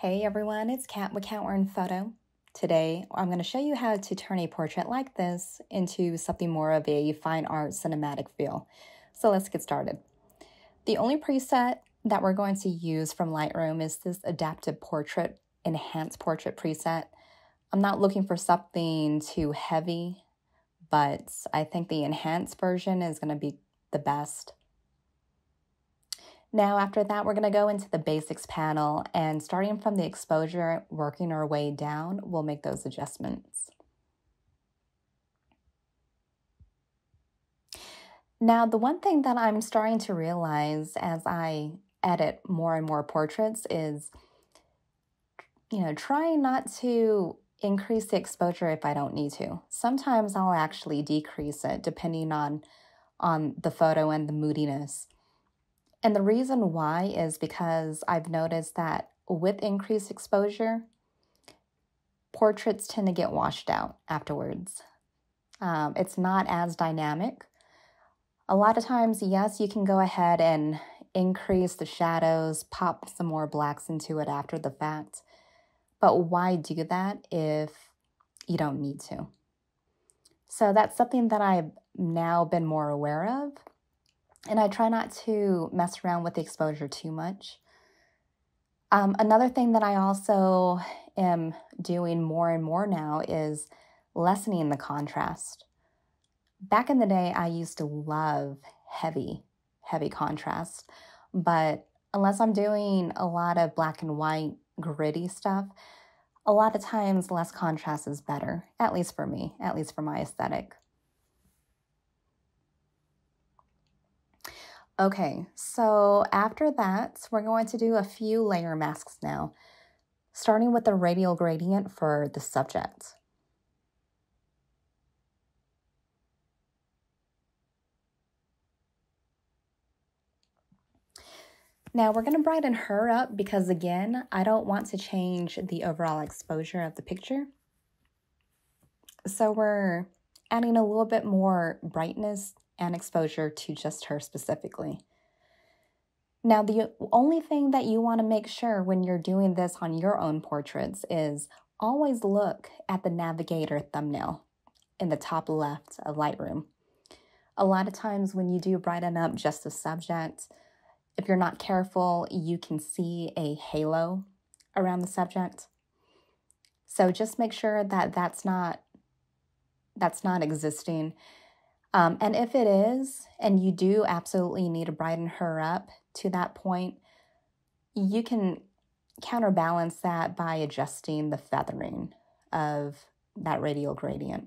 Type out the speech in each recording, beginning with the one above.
Hey everyone, it's Kat with Kat We're Photo. Today, I'm going to show you how to turn a portrait like this into something more of a fine art cinematic feel. So let's get started. The only preset that we're going to use from Lightroom is this Adaptive Portrait Enhanced Portrait preset. I'm not looking for something too heavy, but I think the enhanced version is going to be the best. Now, after that, we're going to go into the basics panel, and starting from the exposure, working our way down, we'll make those adjustments. Now, the one thing that I'm starting to realize as I edit more and more portraits is, trying not to increase the exposure if I don't need to. Sometimes I'll actually decrease it depending on the photo and the moodiness. And the reason why is because I've noticed that with increased exposure, portraits tend to get washed out afterwards. It's not as dynamic. A lot of times, yes, you can go ahead and increase the shadows, pop some more blacks into it after the fact. But why do that if you don't need to? So that's something that I've now been more aware of. And I try not to mess around with the exposure too much. Another thing that I also am doing more and more now is lessening the contrast. Back in the day, I used to love heavy contrast. But unless I'm doing a lot of black and white gritty stuff, a lot of times less contrast is better, at least for me, at least for my aesthetic. Okay, so after that, we're going to do a few layer masks now, starting with the radial gradient for the subject. Now we're going to brighten her up because, again, I don't want to change the overall exposure of the picture. So we're adding a little bit more brightness and exposure to just her specifically. Now, the only thing that you want to make sure when you're doing this on your own portraits is always look at the navigator thumbnail in the top left of Lightroom. A lot of times when you do brighten up just the subject, if you're not careful, you can see a halo around the subject. So just make sure that that's not existing. And if it is, and you do absolutely need to brighten her up to that point, you can counterbalance that by adjusting the feathering of that radial gradient.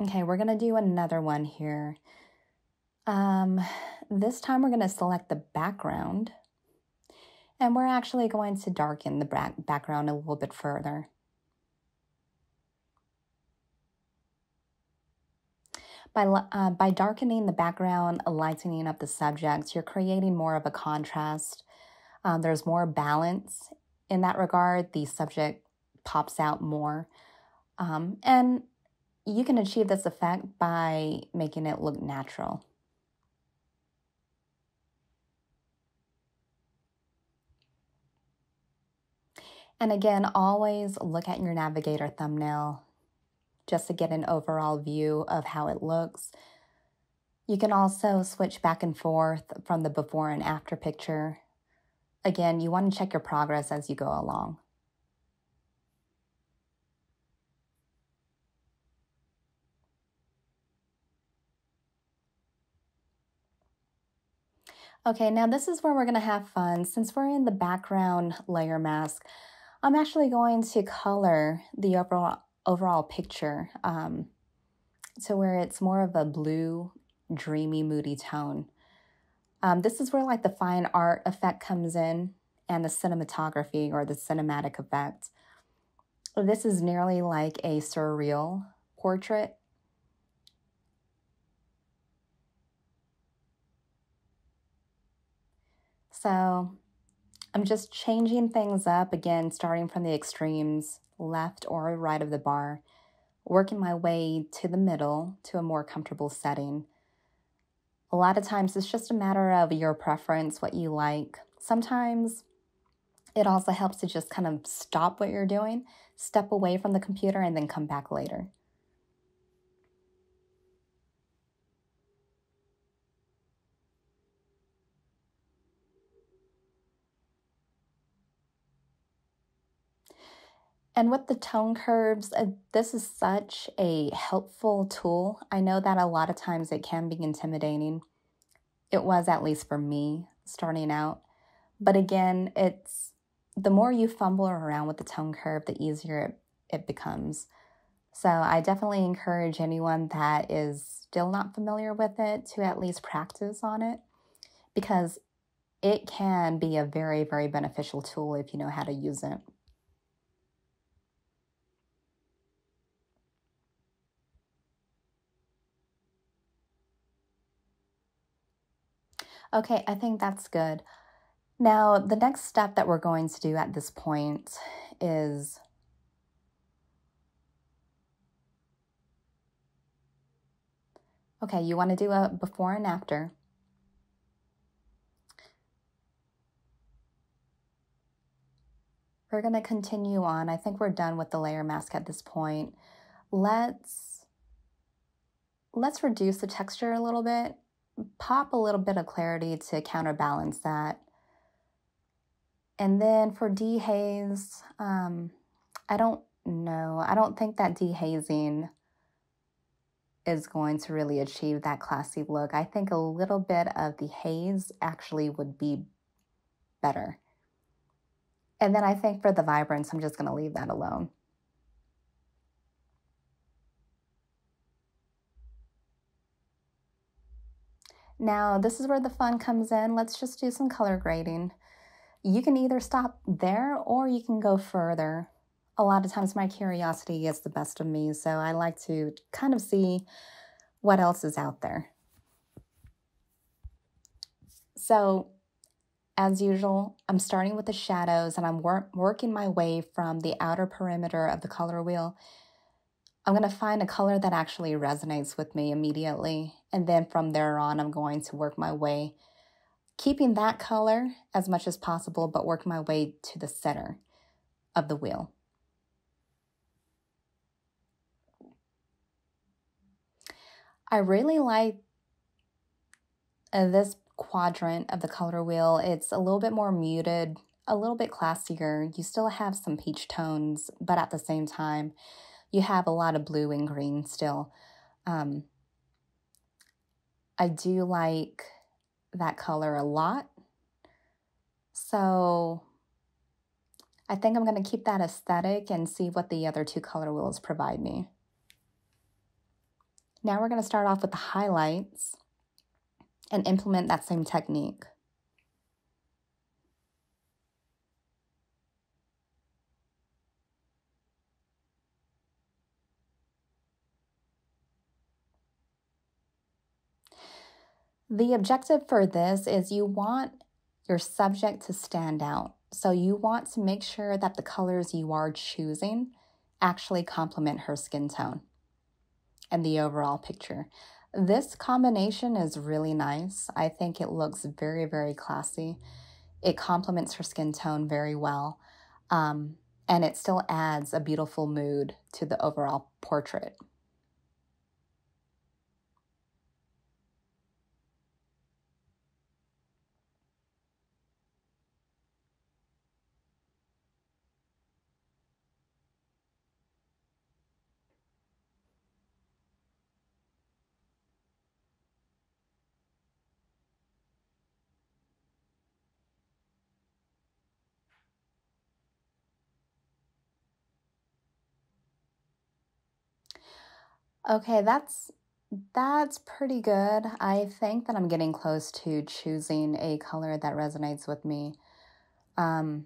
Okay, we're going to do another one here. This time we're going to select the background, and we're actually going to darken the background a little bit further. By darkening the background, lightening up the subject, you're creating more of a contrast. There's more balance in that regard. The subject pops out more. And you can achieve this effect by making it look natural. And again, always look at your navigator thumbnail just to get an overall view of how it looks. You can also switch back and forth from the before and after picture. Again, you want to check your progress as you go along. Okay, now this is where we're going to have fun. Since we're in the background layer mask, I'm actually going to color the overall picture to where it's more of a blue, dreamy, moody tone. This is where like the fine art effect comes in and the cinematography or the cinematic effect. This is nearly like a surreal portrait. So I'm just changing things up, again, starting from the extremes, left or right of the bar, working my way to the middle to a more comfortable setting. A lot of times it's just a matter of your preference, what you like. Sometimes it also helps to just kind of stop what you're doing, step away from the computer, and then come back later. And with the tone curves, this is such a helpful tool. I know that a lot of times it can be intimidating. It was, at least for me, starting out. But again, it's the more you fumble around with the tone curve, the easier it becomes. So I definitely encourage anyone that is still not familiar with it to at least practice on it, because it can be a very, very beneficial tool if you know how to use it. Okay, I think that's good. Now, the next step that we're going to do at this point is, okay, you want to do a before and after. We're going to continue on. I think we're done with the layer mask at this point. Let's reduce the texture a little bit, pop a little bit of clarity to counterbalance that. And then for dehaze, I don't know. I don't think that dehazing is going to really achieve that classy look. I think a little bit of the haze actually would be better. And then I think for the vibrance, I'm just going to leave that alone. Now, this is where the fun comes in. Let's just do some color grading. You can either stop there or you can go further. A lot of times my curiosity gets the best of me, so I like to kind of see what else is out there. So, as usual, I'm starting with the shadows and I'm working my way from the outer perimeter of the color wheel. I'm going to find a color that actually resonates with me immediately, and then from there on, I'm going to work my way, keeping that color as much as possible, but work my way to the center of the wheel. I really like this quadrant of the color wheel. It's a little bit more muted, a little bit classier. You still have some peach tones, but at the same time, you have a lot of blue and green still. I do like that color a lot. So I think I'm going to keep that aesthetic and see what the other two color wheels provide me. Now we're going to start off with the highlights and implement that same technique. The objective for this is you want your subject to stand out. So you want to make sure that the colors you are choosing actually complement her skin tone and the overall picture. This combination is really nice. I think it looks very, very classy. It complements her skin tone very well. And it still adds a beautiful mood to the overall portrait. Okay, that's pretty good. I think that I'm getting close to choosing a color that resonates with me. Yeah,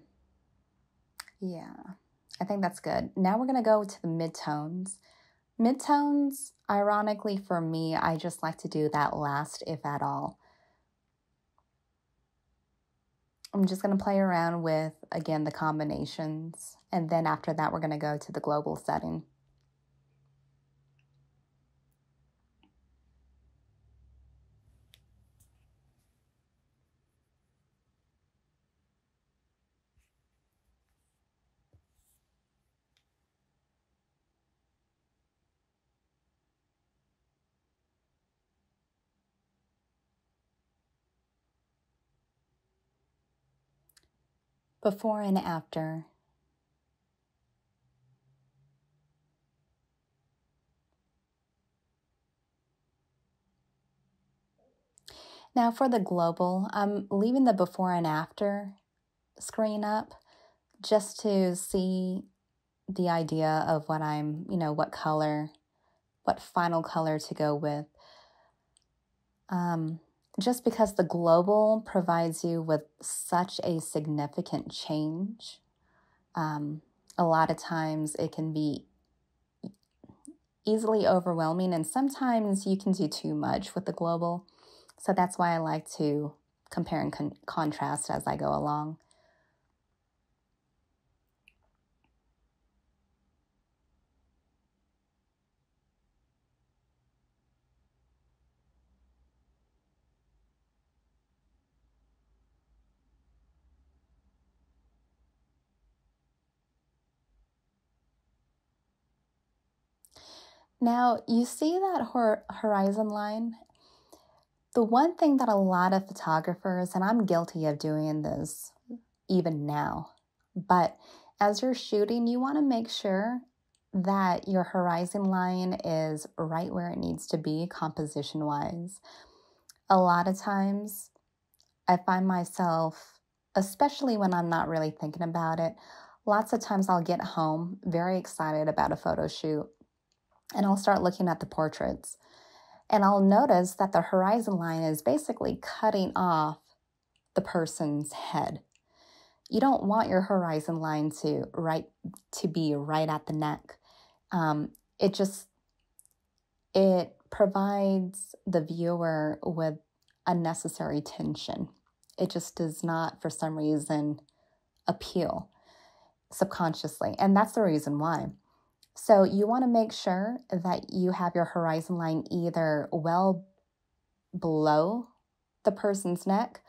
I think that's good. Now we're gonna go to the midtones. Midtones, ironically for me, I just like to do that last, if at all. I'm just gonna play around with, again, the combinations. And then after that, we're gonna go to the global setting. Before and after. Now for the global, I'm leaving the before and after screen up just to see the idea of what I'm, what color, what final color to go with. Just because the global provides you with such a significant change, a lot of times it can be easily overwhelming, and sometimes you can do too much with the global. So that's why I like to compare and contrast as I go along. Now, you see that horizon line? The one thing that a lot of photographers, and I'm guilty of doing this even now, but as you're shooting, you want to make sure that your horizon line is right where it needs to be composition-wise. A lot of times, I find myself, especially when I'm not really thinking about it, lots of times I'll get home very excited about a photo shoot, and I'll start looking at the portraits. And I'll notice that the horizon line is basically cutting off the person's head. You don't want your horizon line to be right at the neck. It provides the viewer with unnecessary tension. It just does not, for some reason, appeal subconsciously. And that's the reason why. So you want to make sure that you have your horizon line either well below the person's neck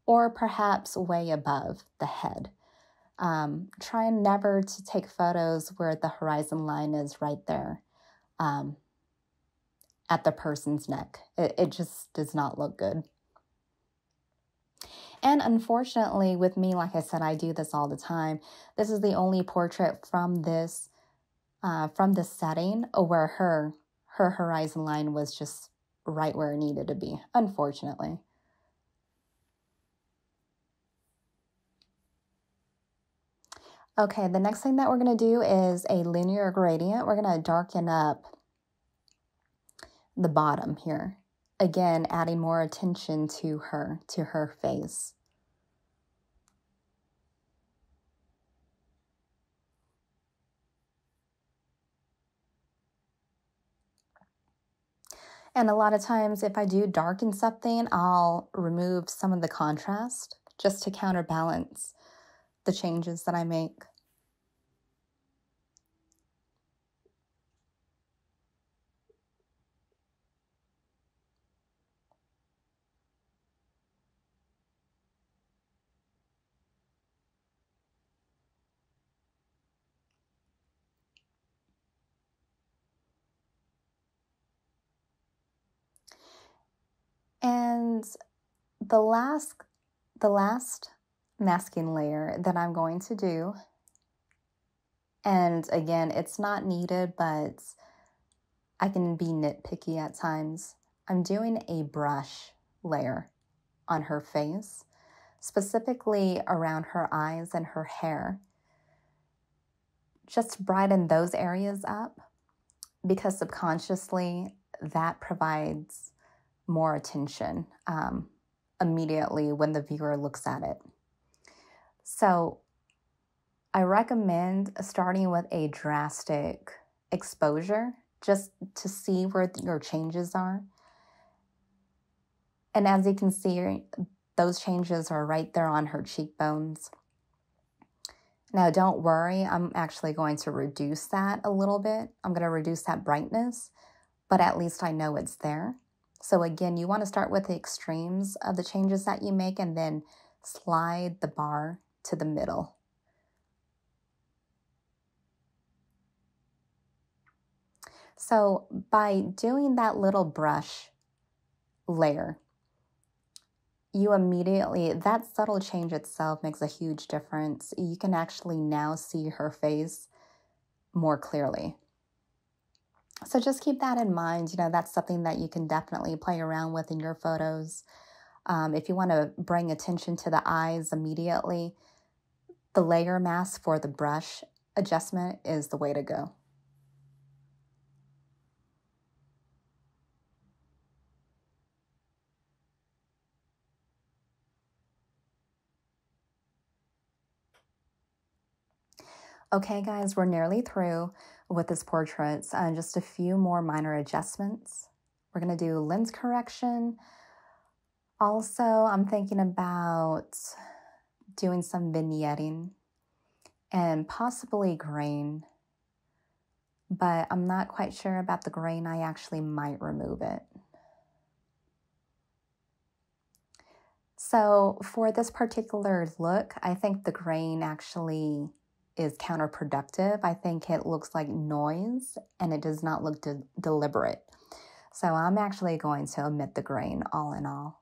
or perhaps way above the head. Try never to take photos where the horizon line is right there at the person's neck. It just does not look good. And unfortunately with me, like I said, I do this all the time. This is the only portrait from this setting where her horizon line was just right where it needed to be, unfortunately. Okay, the next thing that we're going to do is a linear gradient. We're going to darken up the bottom here. Again, adding more attention to her face. And a lot of times if I do darken something, I'll remove some of the contrast just to counterbalance the changes that I make. And the last masking layer that I'm going to do, and again, it's not needed, but I can be nitpicky at times. I'm doing a brush layer on her face, specifically around her eyes and her hair, just to brighten those areas up, because subconsciously that provides more attention immediately when the viewer looks at it. So I recommend starting with a drastic exposure just to see where your changes are. And as you can see, those changes are right there on her cheekbones. Now, don't worry, I'm actually going to reduce that a little bit. I'm going to reduce that brightness, but at least I know it's there. So again, you want to start with the extremes of the changes that you make and then slide the bar to the middle. So by doing that little brush layer, you immediately, that subtle change itself makes a huge difference. You can actually now see her face more clearly. So just keep that in mind. You know, that's something that you can definitely play around with in your photos. If you want to bring attention to the eyes immediately, the layer mask for the brush adjustment is the way to go. Okay, guys, we're nearly through with this portrait. Just a few more minor adjustments. We're going to do lens correction. Also, I'm thinking about doing some vignetting and possibly grain, but I'm not quite sure about the grain. I actually might remove it. So for this particular look, I think the grain actually is counterproductive. I think it looks like noise and it does not look deliberate. So I'm actually going to omit the grain all in all.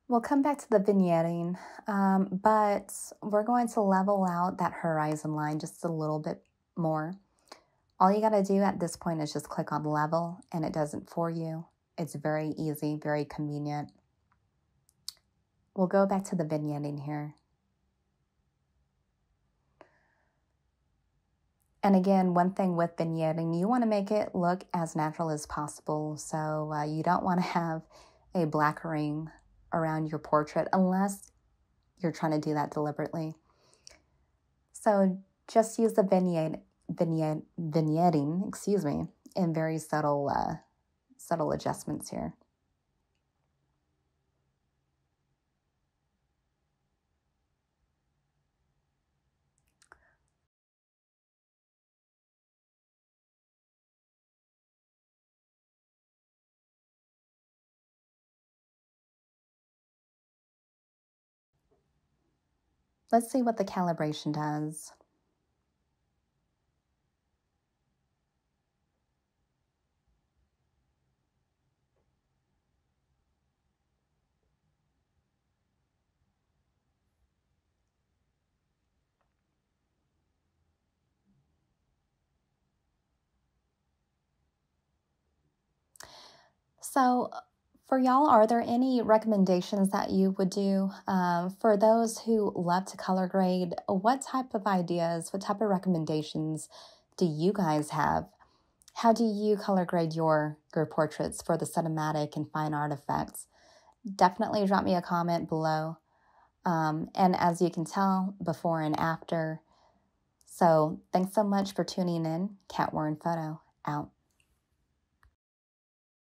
We'll come back to the vignetting, but we're going to level out that horizon line just a little bit more. All you got to do at this point is just click on level and it does it for you. It's very easy, very convenient. We'll go back to the vignetting here. And again, one thing with vignetting, you want to make it look as natural as possible. So you don't want to have a black ring around your portrait unless you're trying to do that deliberately. So just use the vignetting, excuse me, in very subtle adjustments here. Let's see what the calibration does. So for y'all, are there any recommendations that you would do for those who love to color grade? What type of ideas, what type of recommendations do you guys have? How do you color grade your portraits for the cinematic and fine art effects? Definitely drop me a comment below. And as you can tell, before and after. So thanks so much for tuning in. Cat Warren Photo, out.